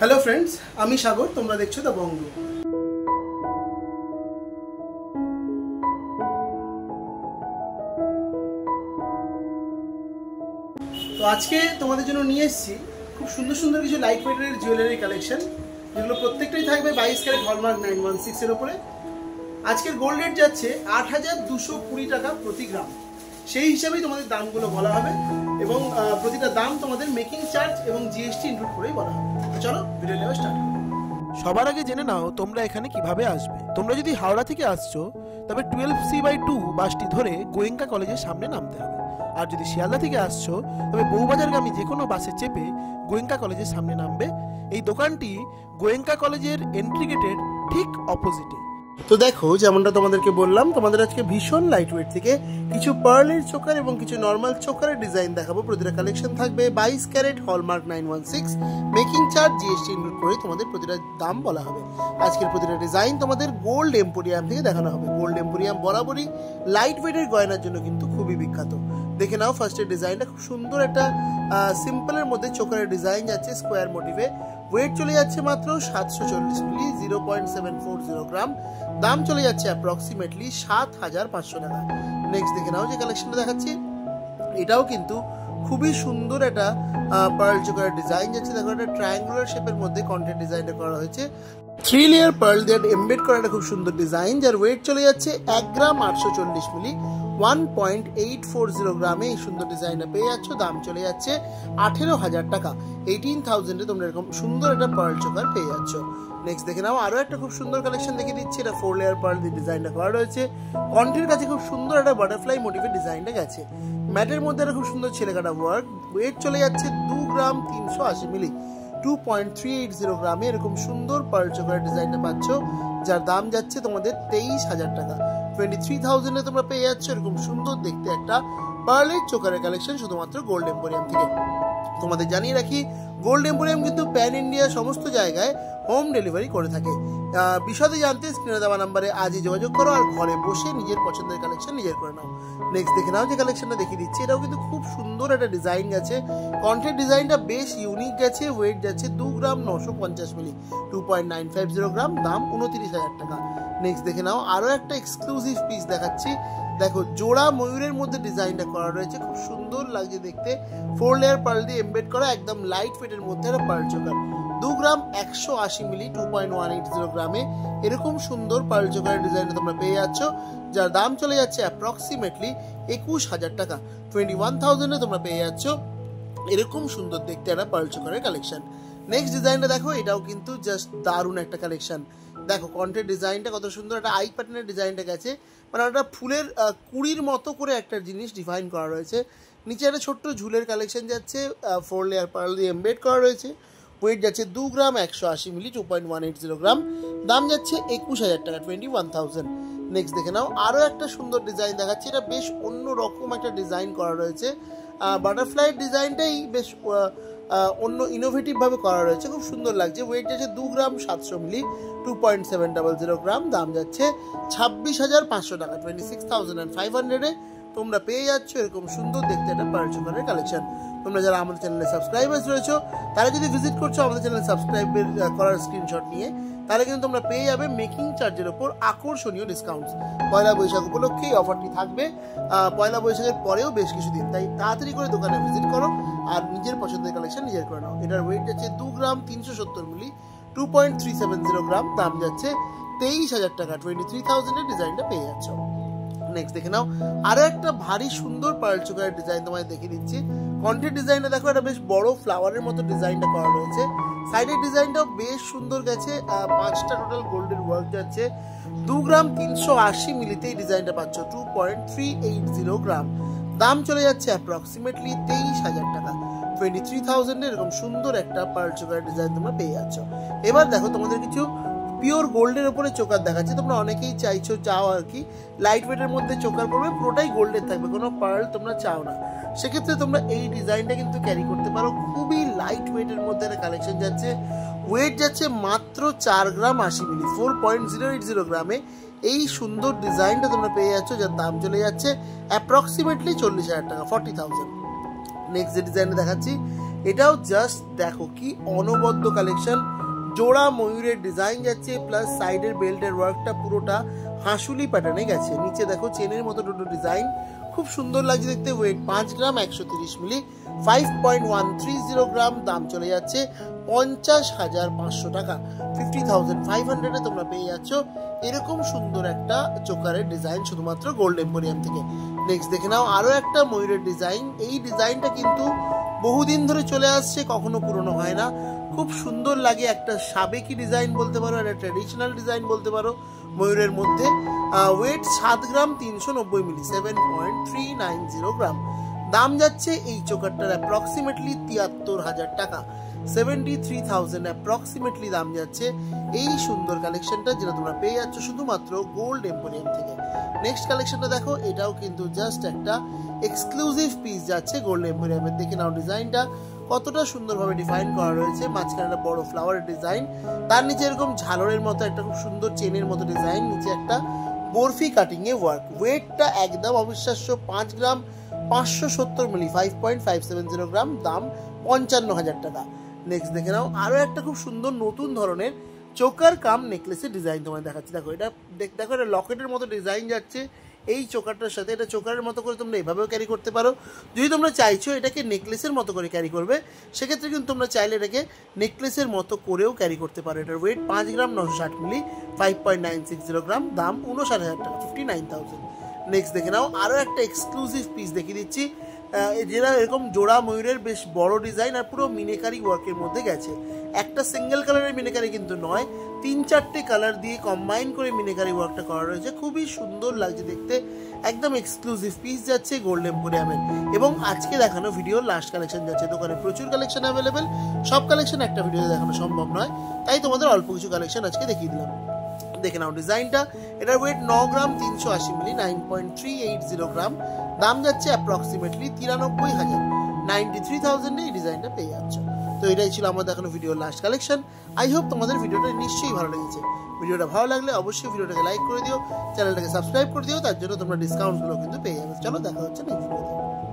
Hello friends, आमी सागर, তোমরা দেখছো দ্য বঙ্গ। তো আজকে তোমাদের জন্য নিয়ে এসেছি খুব সুন্দর সুন্দর কিছু লাইট ওয়েটের জুয়েলারি কালেকশন, যেগুলো প্রত্যেকটাই থাকবে 22 ক্যারেট হলমার্ক 916 এর উপরে। আজকের গোল্ড রেট যাচ্ছে 8220 টাকা প্রতি গ্রাম। সেই হিসাবেই তোমাদের দামগুলো বলা হবে এবং প্রতিটা দাম তোমাদের মেকিং চার্জ এবং জিএসটি ইনক্লুড করেই বলা হবে। চলো ভিডিও নেওয়া স্টার্ট। সবার আগে জেনে নাও তোমরা এখানে কিভাবে আসবে। তোমরা যদি হাওড়া থেকে আসছো তবে 12C/2 বাসটি ধরে গোয়েঙ্কা কলেজের সামনে নামতে হবে। আর যদি শিয়ালদা থেকে আসছো তবে বউবাজারগামী যে কোনো বাসে চেপে গোয়েঙ্কা কলেজের সামনে নামবে। এই দোকানটি গোয়েঙ্কা কলেজের এন্ট্রি গেটের ঠিক অপোজিটে। তো দেখো, যেমনটা তোমাদেরকে বললাম, তোমাদের আজকে ভীষণ লাইট ওয়েট থেকে কিছু পার্লের চোকার এবং কিছু নর্মাল চোকারের ডিজাইন দেখাবো। প্রতিটা কালেকশন থাকবে 22 carat hallmark 916, making charge GST include করে তোমাদের প্রতিটা দাম বলা হবে। আজকের প্রতিটা ডিজাইন তোমাদের গোল্ড এম্পোরিয়াম থেকে দেখানো হবে। গোল্ড এম্পোরিয়াম বরাবরই লাইট ওয়েটের গয়নার জন্য কিন্তু খুবই বিখ্যাত। দেখে নাও ফার্স্টের ডিজাইনটা, খুব সুন্দর একটা সিম্পলের মধ্যে চোকারের ডিজাইন যাচ্ছে স্কোয়ার মোটিভে। ওয়েট চলে যাচ্ছে মাত্র 740 মিলি, 0.740 গ্রাম। দাম চলে যাচ্ছে অ্যাপ্রক্সিমেটলি 7500 টাকা। নেক্সট দেখে নাও যে কালেকশনটা দেখাচ্ছি, এটাও কিন্তু খুবই সুন্দর একটা পার্ল চোকারের ডিজাইন যাচ্ছে। দেখো, একটা ট্রায়াঙ্গুলার শেপের মধ্যে কন্টেন্ট ডিজাইনটা করা হয়েছে। 3 লেয়ার পার্ল দিয়ে এমবেড করা একটা খুব সুন্দর ডিজাইন, যার ওয়েট চলে যাচ্ছে 1 গ্রাম 840 মিলি, 1.840 গ্রামে এই সুন্দর ডিজাইনটা পেয়ে যাচ্ছ। দাম চলে যাচ্ছে 18,000 টাকা। 18,000-এ তোমরা এরকম সুন্দর একটা পার্ল চোকার পেয়ে যাচ্ছ। নেক্সট দেখে নাও আরো একটা খুব সুন্দর কালেকশন দেখিয়ে দিচ্ছি। এটা 4 লেয়ার পার্ল দিয়ে ডিজাইনটা করা রয়েছে। কন্টের কাছে খুব সুন্দর একটা বাটারফ্লাই মোটিভের ডিজাইনটা গেছে। ম্যাটের মধ্যে একটা খুব সুন্দর ছেলেকাটা ওয়ার্ক। ওয়েট চলে যাচ্ছে 2 গ্রাম 380 মিলি, 2.380 গ্রামে এরকম সুন্দর পার্ল চোকারের ডিজাইনটা পাচ্ছ, যার দাম যাচ্ছে তোমাদের 23,000 টাকা। 23,000-এ তোমরা পেয়ে যাচ্ছ এরকম সুন্দর দেখতে একটা পার্লের চোকারের কালেকশন শুধুমাত্র গোল্ড এম্পোরিয়াম থেকে। তোমাদের জানিয়ে রাখি, গোল্ড এম্পোরিয়াম কিন্তু প্যান ইন্ডিয়া সমস্ত জায়গায় হোম ডেলিভারি করে থাকে। বিশদে জানতে স্ক্রিনে দেওয়া নাম্বারে আজই যোগাযোগ করো আর ঘরে বসে নিজের পছন্দের কালেকশন নিজের করে নাও। নেক্সট দেখে নাও যে কালেকশনটা দেখিয়ে দিচ্ছি, এটাও কিন্তু খুব সুন্দর একটা ডিজাইন গেছে। কন্টেন্ট ডিজাইনটা বেশ ইউনিক গেছে। ওয়েট যাচ্ছে 2 গ্রাম 950 মিলি, 2.950 গ্রাম। দাম 29,000 টাকা। নেক্সট দেখে নাও আরো একটা এক্সক্লুসিভ পিস দেখাচ্ছি। দেখো, জোড়া ময়ূরের মধ্যে ডিজাইনটা করা রয়েছে, খুব সুন্দর লাগছে দেখতে। 4 লেয়ার পার্ল দিয়ে এমবেড করা একদম লাইট ওয়েটের মধ্যে একটা পার্ল চোকার। 2 গ্রাম 180 মিলি, 2.180 গ্রামে এরকম সুন্দর পার্ল চোকারের ডিজাইনটা তোমরা পেয়ে যাচ্ছ, যার দাম চলে যাচ্ছে অ্যাপ্রক্সিমেটলি 21,000 টাকা। 21,000-এ তোমরা পেয়ে যাচ্ছ এরকম সুন্দর দেখতে একটা পার্ল চোকারের কালেকশন। নেক্সট ডিজাইনটা দেখো, এটাও কিন্তু জাস্ট দারুণ একটা কালেকশন। দেখো, কন্টেন্ট ডিজাইনটা কত সুন্দর, একটা আই প্যাটার্নের ডিজাইনটা গেছে, মানে একটা ফুলের কুড়ির মতো করে একটা জিনিস ডিফাইন করা রয়েছে। নিচে একটা ছোট্ট ঝুলের কালেকশন যাচ্ছে, 4 লেয়ার পার্ল দিয়ে এমবেড করা রয়েছে। ওয়েট যাচ্ছে 2 গ্রাম 180 মিলি, 2.180 গ্রাম। দাম যাচ্ছে 21,000 টাকা, 21,000। নেক্সট দেখে নাও আরও একটা সুন্দর ডিজাইন দেখাচ্ছি। এটা বেশ অন্য রকম একটা ডিজাইন করা রয়েছে। বাটারফ্লাইয়ের ডিজাইনটাই বেশ অন্য ইনোভেটিভ ভাবে করা রয়েছে, খুব সুন্দর লাগছে। ওয়েট যাচ্ছে 2 গ্রাম 700 মিলি, 2.700 গ্রাম। দাম যাচ্ছে 26,500 টাকা। 26,500-এ তোমরা পেয়ে যাচ্ছ এরকম সুন্দর দেখতে একটা পার্ল চোকারের কালেকশন। তোমরা যারা আমাদের চ্যানেলে সাবস্ক্রাইবার্স রয়েছো, তারা যদি ভিজিট করছো আমাদের চ্যানেলে সাবস্ক্রাইব করার স্ক্রিনশট নিয়ে, তাহলে কিন্তু তোমরা পেয়ে যাবে মেকিং চার্জের ওপর আকর্ষণীয় ডিসকাউন্টস। পয়লা বৈশাখ উপলক্ষে এই অফারটি থাকবে, পয়লা বৈশাখের পরেও বেশ কিছুদিন। তাই তাড়াতাড়ি করে দোকানে ভিজিট করো আর নিজের পছন্দের কালেকশন নিজের করে নাও। এটার ওয়েট যাচ্ছে 2 গ্রাম 370 মিলি, 2.370 গ্রাম। দাম যাচ্ছে 23,000 টাকা। 23,000-এর ডিজাইনটা পেয়ে যাচ্ছ। নেক্সট দেখে নাও আরো একটা ভারী সুন্দর পার্ল চোকারের ডিজাইন তোমায় দেখিয়ে দিচ্ছি। কন্টেন্ট ডিজাইনটা দেখো, এটা বেশ বড় ফ্লাওয়ারের মতো ডিজাইনটা করা রয়েছে। সাইডের ডিজাইনটাও বেশ সুন্দর গেছে। 5টা টোটাল গোল্ডের ওয়ার্ক যাচ্ছে। 2 গ্রাম 380 মিলিতে এই ডিজাইনটা পাচ্ছ, 2.380 গ্রাম। দাম চলে যাচ্ছে অ্যাপ্রক্সিমেটলি 23,000 টাকা। 23,000-এ এরকম সুন্দর একটা পার্ল চোকারের ডিজাইন তোমরা পেয়ে যাচ্ছ। এবার দেখো, তোমাদের কিছু পিওর গোল্ডের উপরে চোকার দেখাচ্ছে। তোমরা অনেকেই চাও আর কি লাইট ওয়েটের মধ্যে চোকার পড়বে, পুরোটাই গোল্ডের থাকবে, কোনো পার্ল তোমরা চাও না। সেক্ষেত্রে তোমরা এই ডিজাইনটা কিন্তু ক্যারি করতে পারো। খুবই লাইট ওয়েটের মধ্যে একটা কালেকশন যাচ্ছে। ওয়েট যাচ্ছে মাত্র 4 গ্রাম 80 মিলি, 4.080 গ্রামে এই সুন্দর ডিজাইনটা তোমরা পেয়ে যাচ্ছ, যার দাম চলে যাচ্ছে অ্যাপ্রক্সিমেটলি 40,000 টাকা, 40,000। নেক্সট যে ডিজাইনটা দেখাচ্ছি, এটাও জাস্ট দেখো কি অনবদ্য কালেকশন, জোড়া ময়ূরের ডিজাইন যাচ্ছে, প্লাস সাইডের বেল্টের ওয়ার্কটা পুরোটা হাঁসুলি প্যাটার্নে গেছে। নিচে দেখো চেনের মতো দুটো ডিজাইন, খুব সুন্দর লাগছে দেখতে। ওয়েট 5 গ্রাম, 130 মিলি, 5.130 গ্রাম। দাম চলে যাচ্ছে 50,500 টাকা। 50,500 তোমরা পেয়ে যাচ্ছ এরকম সুন্দর একটা চোকারের ডিজাইন শুধুমাত্র গোল্ড এম্পোরিয়াম থেকে। নেক্সট দেখে নাও আরো একটা ময়ূরের ডিজাইন। এই ডিজাইনটা কিন্তু বহুদিন ধরে চলে আসছে, কখনো পুরনো হয় না, খুব সুন্দর লাগে। একটা সাবেকি ডিজাইন বলতে পারো, একটা ট্র্যাডিশনাল ডিজাইন বলতে পারো ময়ূরের মধ্যে। ওয়েট 7 গ্রাম, 390 মিলি, 7.390 গ্রাম। দাম যাচ্ছে এই চোকারটার অ্যাপ্রক্সিমেটলি 73,000 টাকা। 73,000 অ্যাপ্রক্সিমেটলি দাম যাচ্ছে এই সুন্দর কালেকশনটা, যেটা তোমরা পেয়ে যাচ্ছ শুধুমাত্র গোল্ড এম্পোরিয়াম থেকে। নেক্সট কালেকশনটা দেখো, এটাও কিন্তু জাস্ট একটা এক্সক্লুসিভ পিস যাচ্ছে গোল্ড এম্পোরিয়ামের। দেখে নাও ডিজাইনটা কতটা সুন্দরভাবে ডিফাইন করা রয়েছে। মাঝখানে একটা বড় ফ্লাওয়ারের ডিজাইন, তার নিচে এরকম ঝালরের মতো একটা খুব সুন্দর চেনের মতো ডিজাইন, নিচে একটা বরফি কাটিং এ ওয়ার্ক। ওয়েটটা একদম অবিশ্বাস্য, 5 গ্রাম, 570 মিলি, 5.570 গ্রাম। দাম 55,000 টাকা। নেক্সট দেখে নাও আরো একটা খুব সুন্দর নতুন ধরনের চোকার কাম নেকলেসের ডিজাইন তোমায় দেখাচ্ছি। দেখো এটা দেখো, এটা লকেটের মতো ডিজাইন যাচ্ছে এই চোকারটার সাথে। এটা চোকারের মতো করে তোমরা এভাবেও ক্যারি করতে পারো। যদি তোমরা চাইছো এটাকে নেকলেসের মতো করে ক্যারি করবে, সেক্ষেত্রে কিন্তু তোমরা চাইলে এটাকে নেকলেসের মতো করেও ক্যারি করতে পারো। এটার ওয়েট 5 গ্রাম, 960 মিলি, 5.960 গ্রাম। দাম 59,000 টাকা, 59,000। নেক্সট দেখে নাও আরও একটা এক্সক্লুসিভ পিস দেখিয়ে দিচ্ছি, যেটা এরকম জোড়া ময়ূরের বেশ বড় ডিজাইন আর পুরো মিনেকারি ওয়ার্কের মধ্যে গেছে। একটা সিঙ্গেল কালারের মিনেকারি কিন্তু নয়, 3-4টে কালার দিয়ে কম্বাইন করে মিনেকারি ওয়ার্কটা করা রয়েছে। খুবই সুন্দর লাগছে দেখতে, একদম এক্সক্লুসিভ পিস যাচ্ছে গোল্ড এম্পোরিয়ামের। এবং আজকে দেখানো ভিডিওর লাস্ট কালেকশন যাচ্ছে। দোকানে প্রচুর কালেকশন অ্যাভেলেবেল, সব কালেকশন একটা ভিডিওতে দেখানো সম্ভব নয়, তাই তোমাদের অল্প কিছু কালেকশন আজকে দেখিয়ে দিলাম। দেখে নাও ডিজাইনটা, এটার ওয়েট 9 গ্রাম, 380 মিলি, 9.380 গ্রাম। দাম যাচ্ছে অ্যাপ্রক্সিমেটলি 93,000, 93,000 এই ডিজাইনটা পেয়ে যাচ্ছ। তো এটাই ছিল আমার দেখানো ভিডিওর লাস্ট কালেকশন। আই হোপ তোমাদের ভিডিওটা নিশ্চয়ই ভালো লেগেছে। ভিডিওটা ভালো লাগলে অবশ্যই ভিডিওটাকে লাইক করে দিও, চ্যানেলটাকে সাবস্ক্রাইব করে দিও, তার জন্য তোমরা ডিসকাউন্টগুলো কিন্তু পেয়ে যাবে। চলো দেখা হচ্ছে নেক্সট ভিডিওতে।